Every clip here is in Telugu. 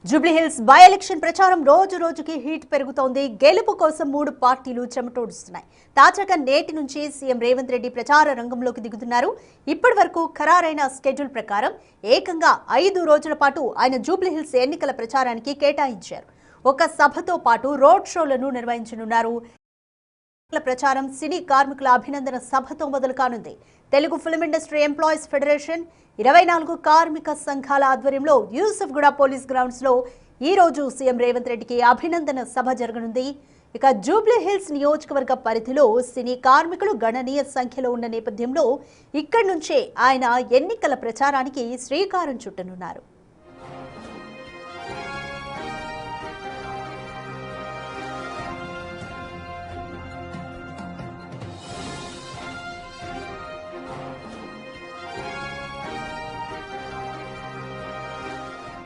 జూబ్లీహిల్స్ బై ఎలక్షన్ ప్రచారం రోజు రోజుకి హీట్ పెరుగుతోంది. గెలుపు కోసం మూడు పార్టీలు చెమటోడుస్తున్నాయి. తాజాగా నేటి నుంచి సీఎం రేవంత్ రెడ్డి ప్రచార రంగంలోకి దిగుతున్నారు. ఇప్పటి వరకు ఖరారైన స్కెడ్యూల్ ప్రకారం ఏకంగా 5 రోజుల పాటు ఆయన జూబ్లీహిల్స్ ఎన్నికల ప్రచారానికి కేటాయించారు. ఒక సభతో పాటు రోడ్ షోలను నిర్వహించనున్నారు. ప్రచారం సినీ కార్మికుల అభినందన సభతో మొదలు కానుంది. Telugu film industry employees federation 24 కార్మిక సంఘాల ఆధ్వర్యంలో యూసుఫ్గూడ పోలీస్ గ్రౌండ్స్ లో ఈ రోజు సీఎం రేవంత్ రెడ్డికి అభినందన సభ జరగనుంది. ఇక జూబ్లీహిల్స్ నియోజకవర్గ పరిధిలో సినీ కార్మికులు గణనీయ సంఖ్యలో ఉన్న నేపథ్యంలో ఇక్కడి నుంచే ఆయన ఎన్నికల ప్రచారానికి శ్రీకారం చుట్టనున్నారు.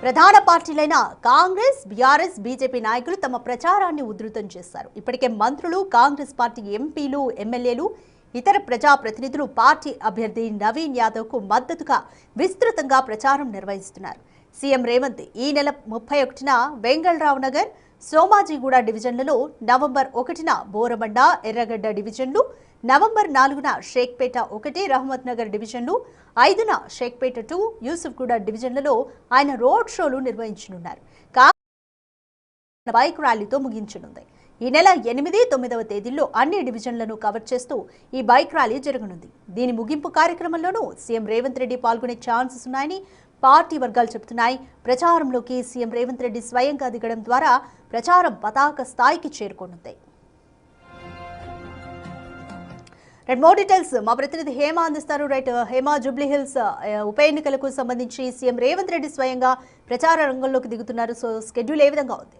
ప్రధాన పార్టీలైన కాంగ్రెస్, బీఆర్ఎస్, బీజేపీ నాయకులు తమ ప్రచారాన్ని ఉధృతం చేశారు. ఇప్పటికే మంత్రులు, కాంగ్రెస్ పార్టీ ఎంపీలు, ఎమ్మెల్యేలు, ఇతర ప్రజాప్రతినిధులు పార్టీ అభ్యర్థి నవీన్ యాదవ్కు మద్దతుగా విస్తృతంగా ప్రచారం నిర్వహిస్తున్నారు. సీఎం రేవంత్ ఈ నెల 31న వెంగళరావు నగర్, సోమాజిగూడ డివిజన్లలో, నవంబర్ 1న బోరబండ, ఎర్రగడ్డ డివిజన్లు, నవంబర్ 4న షేక్పేట 1, రహమత్ నగర్ డివిజన్లు, 5న షేక్పేట 2, యూసుఫ్గూడ డివిజన్లలో ఆయన రోడ్ షోలు నిర్వహించనున్నారు. బైక్ ర్యాలీతో ముగించనుంది. ఈ నెల 8, 9వ తేదీల్లో అన్ని డివిజన్లను కవర్ చేస్తూ ఈ బైక్ ర్యాలీ జరగనుంది. దీని ముగింపు కార్యక్రమంలోనూ సీఎం రేవంత్ రెడ్డి పాల్గొనే ఛాన్సెస్ ఉన్నాయని పార్టీ వర్గాలు చెబుతున్నాయి. ప్రచారంలోకి సీఎం రేవంత్ రెడ్డి స్వయంగా దిగడం ద్వారా ప్రచారం పతాక స్థాయికి చేరుకోనుంది. మోర్ డీటెయిల్స్ మా ప్రతినిధి హేమ అందిస్తారు. హేమ, జూబ్లీహిల్స్ ఉప ఎన్నికలకు సంబంధించి సీఎం రేవంత్ రెడ్డి స్వయంగా ప్రచార రంగంలోకి దిగుతున్నారు. సో స్కెడ్యూల్ ఏ విధంగా ఉంది?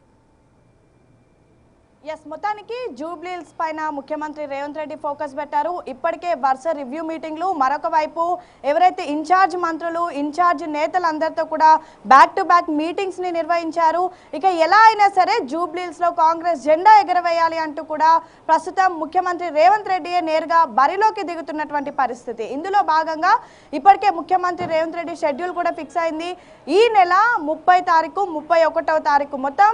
మొత్తానికి జూబ్లీహిల్స్ పైన ముఖ్యమంత్రి రేవంత్ రెడ్డి ఫోకస్ పెట్టారు. ఇప్పటికే వరుస రివ్యూ మీటింగ్లు, మరొక వైపు ఎవరైతే ఇన్ఛార్జ్ మంత్రులు, ఇన్ఛార్జ్ నేతలందరితో కూడా బ్యాక్ టు బ్యాక్ మీటింగ్స్ ని నిర్వహించారు. ఇక ఎలా అయినా సరే జూబ్లీహిల్స్ లో కాంగ్రెస్ జెండా ఎగరవేయాలి అంటూ కూడా ప్రస్తుతం ముఖ్యమంత్రి రేవంత్ రెడ్డియే నేరుగా బరిలోకి దిగుతున్నటువంటి పరిస్థితి. ఇందులో భాగంగా ఇప్పటికే ముఖ్యమంత్రి రేవంత్ రెడ్డి షెడ్యూల్ కూడా ఫిక్స్ అయింది. ఈ నెల 30 తారీఖు, 31వ తారీఖు మొత్తం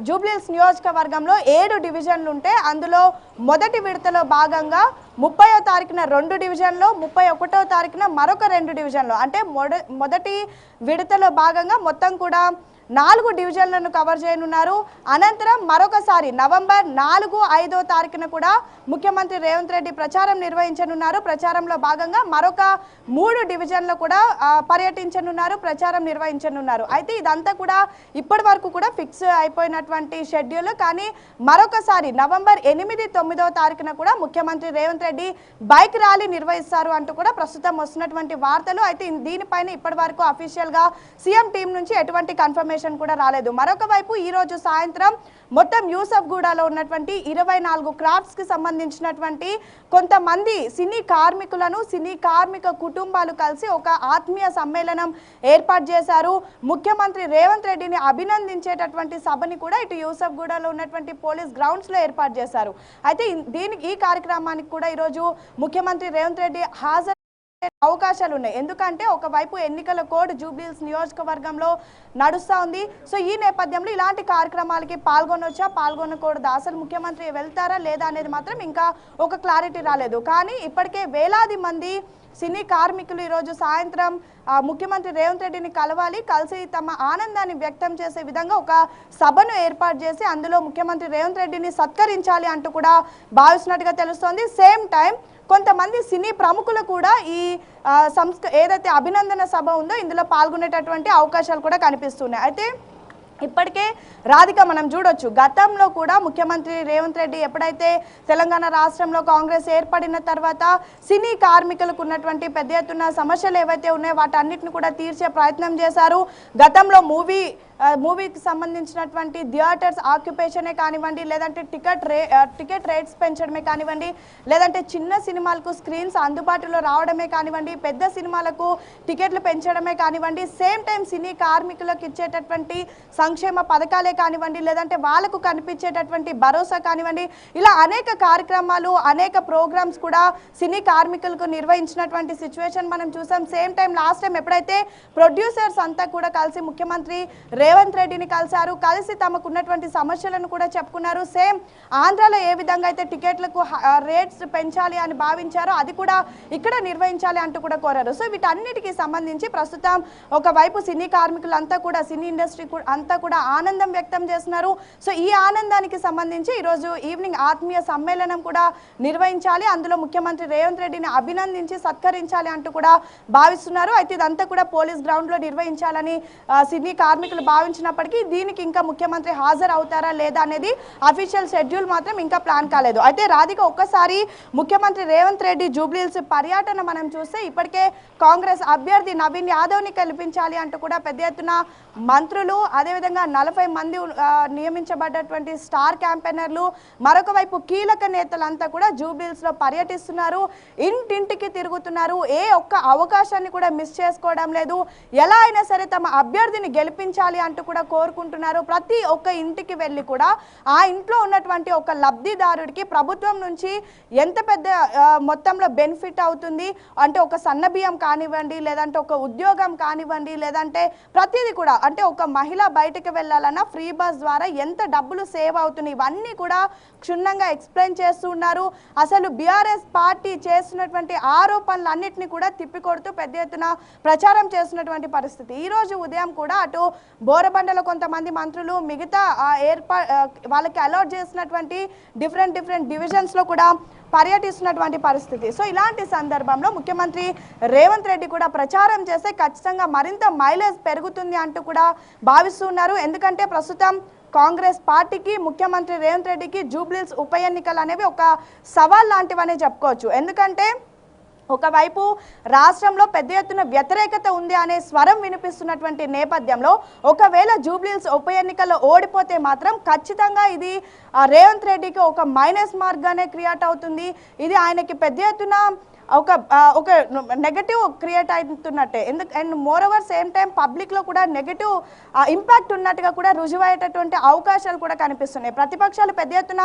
జూబ్లీహిల్స్ నియోజకవర్గంలో 7 డివిజన్లు ఉంటే అందులో మొదటి విడతలో భాగంగా 30వ తారీఖున 2 డివిజన్లు, 31వ తారీఖున మరొక 2 డివిజన్లు, అంటే మొదటి విడతలో భాగంగా మొత్తం కూడా 4 డివిజన్లను కవర్ చేయనున్నారు. అనంతరం మరొకసారి నవంబర్ 4, 5వ తారీఖున కూడా ముఖ్యమంత్రి రేవంత్ రెడ్డి ప్రచారం నిర్వహించనున్నారు. ప్రచారంలో భాగంగా మరొక 3 డివిజన్లు కూడా పర్యటించనున్నారు, ప్రచారం నిర్వహించనున్నారు. అయితే ఇదంతా కూడా ఇప్పటి వరకు కూడా ఫిక్స్ అయిపోయినటువంటి షెడ్యూల్. కానీ మరొకసారి నవంబర్ 8, 9వ తారీఖున కూడా ముఖ్యమంత్రి రేవంత్ రెడ్డి బైక్ ర్యాలీ నిర్వహిస్తారు అంటూ కూడా ప్రస్తుతం వస్తున్నటువంటి వార్తలు. అయితే దీనిపైన ఇప్పటి వరకు అఫీషియల్ గా సీఎం టీం నుంచి ఎటువంటి కన్ఫర్మేషన్ కూడా రాలేదు. మరొక వైపు ఈ రోజు సాయంత్రం మొత్తం యూసఫ్గూడలో ఉన్నటువంటి 24 క్రాఫ్ట్స్ కి సంబంధించినటువంటి కొంతమంది సినీ కార్మికులను, సినీ కార్మిక కుటుంబాలు కలిసి ఒక ఆత్మీయ సమ్మేళనం ఏర్పాటు చేశారు. ముఖ్యమంత్రి రేవంత్ రెడ్డిని అభినందించేటటువంటి సభని కూడా ఇటు యూసఫ్గూడలో ఉన్నటువంటి పోలీస్ గ్రౌండ్స్ లో ఏర్పాటు చేశారు. అయితే ఈ కార్యక్రమానికి కూడా ఈరోజు ముఖ్యమంత్రి రేవంత్ రెడ్డి హాజరు అవకాశాలు ఉన్నాయి. ఎందుకంటే ఒకవైపు ఎన్నికల కోడ్ జూబ్లీహిల్స్ నియోజకవర్గంలో నడుస్తూ ఉంది. సో ఈ నేపథ్యంలో ఇలాంటి కార్యక్రమాలకి పాల్గొనకూడదు, అసలు ముఖ్యమంత్రి వెళ్తారా లేదా అనేది మాత్రం ఇంకా ఒక క్లారిటీ రాలేదు. కానీ ఇప్పటికే వేలాది మంది సినీ కార్మికులు ఈరోజు సాయంత్రం ముఖ్యమంత్రి రేవంత్ రెడ్డిని కలిసి తమ ఆనందాన్ని వ్యక్తం చేసే విధంగా ఒక సభను ఏర్పాటు చేసి అందులో ముఖ్యమంత్రి రేవంత్ రెడ్డిని సత్కరించాలి అంటూ కూడా భావిస్తున్నట్టుగా తెలుస్తోంది. సేమ్ టైం కొంతమంది సినీ ప్రముఖులు కూడా ఈ ఏదైతే అభినందన సభ ఉందో ఇందులో పాల్గొనేటటువంటి అవకాశాలు కూడా కనిపిస్తున్నాయి. అయితే ఇప్పటికే రాధిక మనం చూడొచ్చు, గతంలో కూడా ముఖ్యమంత్రి రేవంత్ రెడ్డి ఎప్పుడైతే తెలంగాణ రాష్ట్రంలో కాంగ్రెస్ ఏర్పడిన తర్వాత సినీ కార్మికులకు ఉన్నటువంటి పెద్ద ఎత్తున సమస్యలు ఏవైతే ఉన్నాయో వాటన్నిటిని కూడా తీర్చే ప్రయత్నం చేశారు. గతంలో మూవీకి సంబంధించినటువంటి థియేటర్స్ ఆక్యుపేషనే కానివ్వండి, లేదంటే టికెట్ రేట్స్ పెంచడమే కానివ్వండి, లేదంటే చిన్న సినిమాలకు స్క్రీన్స్ అందుబాటులో రావడమే కానివ్వండి, పెద్ద సినిమాలకు టికెట్లు పెంచడమే కానివ్వండి, సేమ్ టైం సినీ కార్మికులకు ఇచ్చేటటువంటి సంక్షేమ పథకాలే కానివ్వండి, లేదంటే వాళ్ళకు కనిపించేటటువంటి భరోసా కానివ్వండి, ఇలా అనేక కార్యక్రమాలు, అనేక ప్రోగ్రామ్స్ కూడా సినీ కార్మికులకు నిర్వహించినటువంటి సిచ్యువేషన్ మనం చూసాం. సేమ్ టైం లాస్ట్ టైం ఎప్పుడైతే ప్రొడ్యూసర్స్ అంతా కూడా కలిసి ముఖ్యమంత్రి రేవంత్ రెడ్డిని కలిసి తమకు ఉన్నటువంటి సమస్యలను కూడా చెప్పుకున్నారు. సేమ్ ఆంధ్రాలో ఏ విధంగా అయితే టికెట్లకు రేట్స్ పెంచాలి అని భావించారో అది కూడా ఇక్కడ నిర్వహించాలి అంటూ కూడా కోరారు. సో వీటన్నిటికీ సంబంధించి ప్రస్తుతం ఒకవైపు సినీ కార్మికులంతా కూడా సినీ ఇండస్ట్రీ అంతా కూడా ఆనందం వ్యక్తం చేస్తున్నారు. సో ఈ ఆనందానికి సంబంధించి ఈరోజు ఈవినింగ్ ఆత్మీయ సమ్మేళనం కూడా నిర్వహించాలి, అందులో ముఖ్యమంత్రి రేవంత్ రెడ్డిని అభినందించి సత్కరించాలి అంటూ కూడా భావిస్తున్నారు. అయితే ఇదంతా కూడా పోలీస్ గ్రౌండ్ లో నిర్వహించాలని సినీ కార్మికులు భావించినప్పటికీ దీనికి ఇంకా ముఖ్యమంత్రి హాజరు అవుతారా లేదా అనేది అఫీషియల్ షెడ్యూల్ మాత్రం ఇంకా ప్లాన్ కాలేదు. అయితే రాధిక, ఒక్కసారి ముఖ్యమంత్రి రేవంత్ రెడ్డి జూబ్లీహిల్స్ పర్యటన మనం చూస్తే ఇప్పటికే కాంగ్రెస్ అభ్యర్థి నవీన్ యాదవ్ని గెలిపించాలి అంటూ కూడా పెద్ద ఎత్తున మంత్రులు, అదేవిధంగా 40 మంది నియమించబడ్డటువంటి స్టార్ క్యాంపెయినర్లు, మరొక వైపు కీలక నేతలంతా కూడా జూబ్లీహిల్స్ లో పర్యటిస్తున్నారు, ఇంటింటికి తిరుగుతున్నారు, ఏ ఒక్క అవకాశాన్ని కూడా మిస్ చేసుకోవడం లేదు, ఎలా అయినా సరే తమ అభ్యర్థిని గెలిపించాలి అంటూ కూడా కోరుకుంటున్నారు. ప్రతి ఒక్క ఇంటికి వెళ్ళి కూడా ఆ ఇంట్లో ఉన్నటువంటి ఒక లబ్ధిదారుడికి ప్రభుత్వం నుంచి ఎంత పెద్ద మొత్తంలో బెనిఫిట్ అవుతుంది అంటే ఒక సన్న బియ్యం కానివ్వండి, లేదంటే ఒక ఉద్యోగం కానివ్వండి, లేదంటే ప్రతిదీ కూడా అంటే ఒక మహిళ బయటకు వెళ్ళాలన్నా ఫ్రీ బస్ ద్వారా ఎంత డబ్బులు సేవ్ అవుతున్నాయి, ఇవన్నీ కూడా క్షుణ్ణంగా ఎక్స్ప్లెయిన్ చేస్తున్నారు. అసలు బీఆర్ఎస్ పార్టీ చేస్తున్నటువంటి ఆరోపణలన్నింటినీ కూడా తిప్పికొడుతూ పెద్ద ఎత్తున ప్రచారం చేస్తున్నటువంటి పరిస్థితి. ఈ రోజు ఉదయం కూడా అటు బోరబండలో కొంతమంది మంత్రులు మిగతా వాళ్ళకి అలాట్ చేసినటువంటి డిఫరెంట్ డివిజన్స్ లో కూడా పర్యటిస్తున్నటువంటి పరిస్థితి. సో ఇలాంటి సందర్భంలో ముఖ్యమంత్రి రేవంత్ రెడ్డి కూడా ప్రచారం చేస్తే ఖచ్చితంగా మరింత మైలేజ్ పెరుగుతుంది అంటూ కూడా భావిస్తున్నారు. ఎందుకంటే ప్రస్తుతం కాంగ్రెస్ పార్టీకి ముఖ్యమంత్రి రేవంత్ రెడ్డికి జూబ్లీహిల్స్ ఉప ఎన్నికలు అనేవి ఒక సవాల్ లాంటివనే చెప్పుకోవచ్చు. ఎందుకంటే ఒకవైపు రాష్ట్రంలో పెద్ద ఎత్తున వ్యతిరేకత ఉంది అనే స్వరం వినిపిస్తున్నటువంటి నేపథ్యంలో ఒకవేళ జూబ్లీహిల్స్ ఉప ఎన్నికల్లో ఓడిపోతే మాత్రం ఖచ్చితంగా ఇది రేవంత్ రెడ్డికి ఒక మైనస్ మార్క్గానే క్రియేట్ అవుతుంది. ఇది ఆయనకి పెద్ద ఎత్తున ఒక నెగటివ్ క్రియేట్ అవుతున్నట్టే. And moreover same time పబ్లిక్లో కూడా నెగటివ్ ఇంపాక్ట్ ఉన్నట్టుగా కూడా రుజువయ్యేటటువంటి అవకాశాలు కూడా కనిపిస్తున్నాయి. ప్రతిపక్షాలు పెద్ద ఎత్తున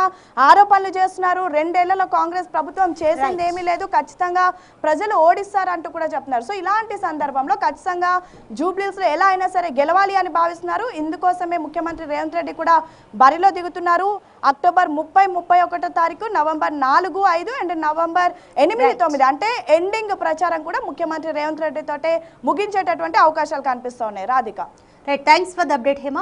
ఆరోపణలు చేస్తున్నారు, 2 ఏళ్లలో కాంగ్రెస్ ప్రభుత్వం చేసింది ఏమీ లేదు, ఖచ్చితంగా ప్రజలు ఓడిస్తారంటూ కూడా చెప్తున్నారు. సో ఇలాంటి సందర్భంలో ఖచ్చితంగా జూబ్లీహిల్స్లో ఎలా అయినా సరే గెలవాలి అని భావిస్తున్నారు. ఇందుకోసమే ముఖ్యమంత్రి రేవంత్ రెడ్డి కూడా బరిలో దిగుతున్నారు. అక్టోబర్ 30, 31 తారీఖు, నవంబర్ 4, 5 అండ్ నవంబర్ 8, 9 అంటే ఎండింగ్ ప్రచారం కూడా ముఖ్యమంత్రి రేవంత్ రెడ్డి తోటే ముగించేటటువంటి అవకాశాలు కనిపిస్తున్నాయి. Radhika, thanks for the update Hema.